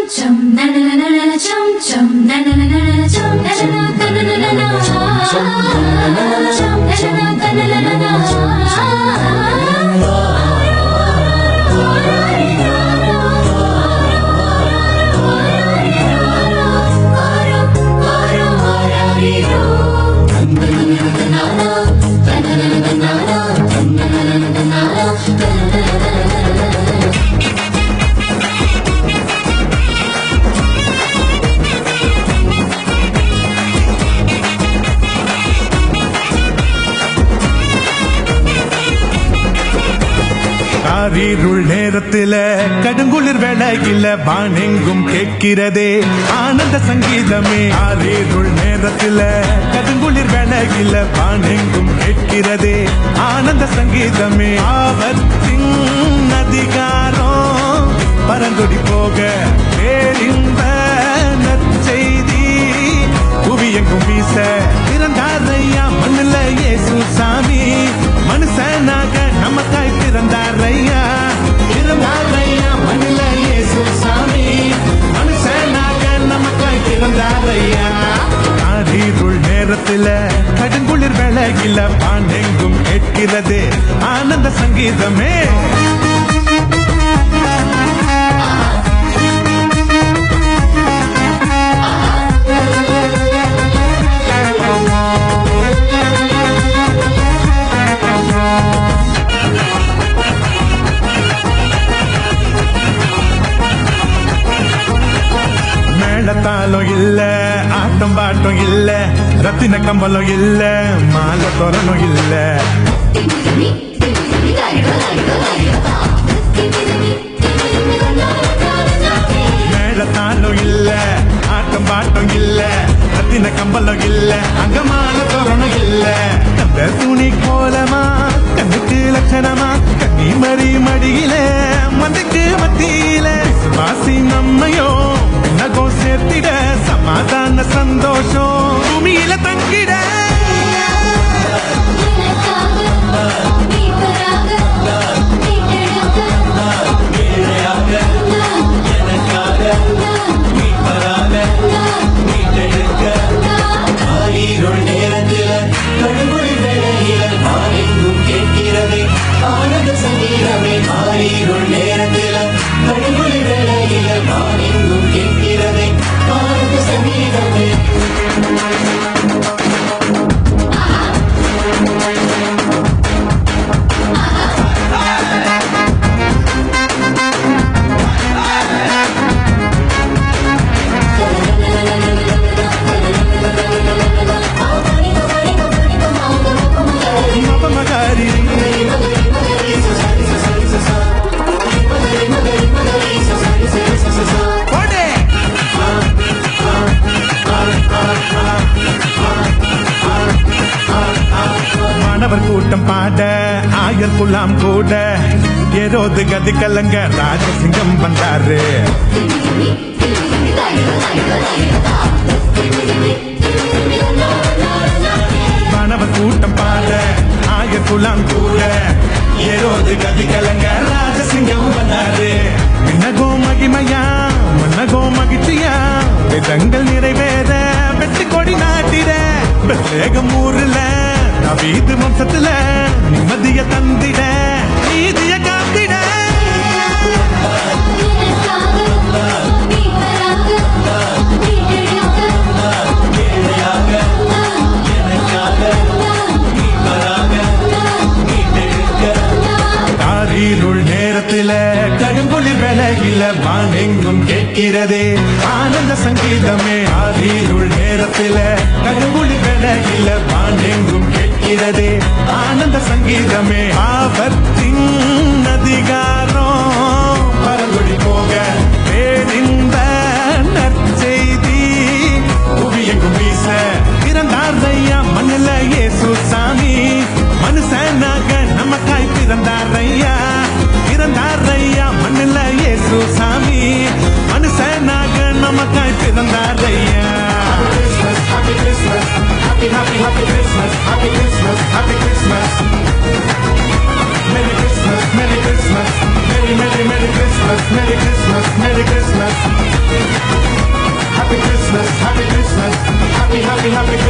chum na na na na na chum chum na na na na na chum na na na na na na chum na na na na na காரிருள் நேரத்தில கடுங்குளிர் வேளையில வானெங்கும் கேட்கிறதே ஆனந்த சங்கீதமே. காரிருள் நேரத்தில கடுங்குளிர் வேளையில வானெங்கும் கேட்கிறதே ஆனந்த சங்கீதமே. ஆபத்தின் அதிகாரம் பரங்கொடி போக பேரின்ப நற்செய்தி புவியெங்கும் வீச பிறந்தாரையா மண்ணுல இயேசு சாமி. மனுஷனாக நமக்காய் பிறந்தாரையா பிறந்தாரையா மண்ணுல இயேசு சாமி. மனுஷனாக நமக்காய் பிறந்தாரையா. காரிருள் நேரத்தில கடுங்குளிர் வேளையில பாண்டெங்கும் கேட்கிறது ஆனந்த சங்கீதமே. மேளத்தாலும் இல்ல ஆட்டம் பாட்டம் இல்ல ரத்தின கம்பலம் இல்ல மாலை தோரணும் இல்ல. மேளத்தாலும் இல்ல ஆட்டம் பாட்டம் இல்ல ரத்தின கம்பலம் இல்ல அங்க மாலை தோரணும் இல்ல. அந்த துணி கோலமா கண்ணுக்கு லட்சணமா கண்ணி மறி மடியில மந்தைக்கு மத்தியில வாசி நம்மையோ நகோ சேர்த்திட சமாதான சந்தோஷம் பூமியில தங்கிட. மாணவர் கூட்டம் பாட ஆயர் குலாம் கூட ஏரோது கதி கலங்க ராஜசிங்கம் வந்தாரு. மாணவர் கூட்டம் பாட ஆயர் குலாம் கூட ஏரோது கதி கலங்க ராஜசிங்கம் வந்தாரு. மின்னகோ மகிமையா மன்னகோ மகிழ்ச்சியா வேதங்கள் நிறைவேற வெற்றி கொடி நாட்டிட பிரத்யேகம் ஊர்ல நவீது வம்சத்துல நிம்மதிய தந்திட நீதிய காத்திட. காரிருள் நேரத்தில கடுங்குளிர் வேளையில வானெங்கும் கேட்கிறதே ஆனந்த சங்கீதமே. காரிருள் நேரத்தில கடுங்குளிர் வேளையில வானெங்கும் கேட்கிறதே ஆனந்த சங்கீதமே. ஆபத்தின் அதிகாரம் பரங்கொடி போக பேரின்ப நற்செய்தி புவியெங்கும் வீச பிறந்தாரையா மண்ணுல இயேசு சாமி. மனுஷனாக நமக்காய் பிறந்தாரையா பிறந்தாரையா மண்ணுல இயேசு சாமி. மனுஷனாக நமக்காய் பிறந்தாரையா. Happy Christmas, happy Christmas, happy Christmas, happy Christmas. Merry Christmas, Merry Christmas. Happy Christmas, happy Christmas, happy, happy, happy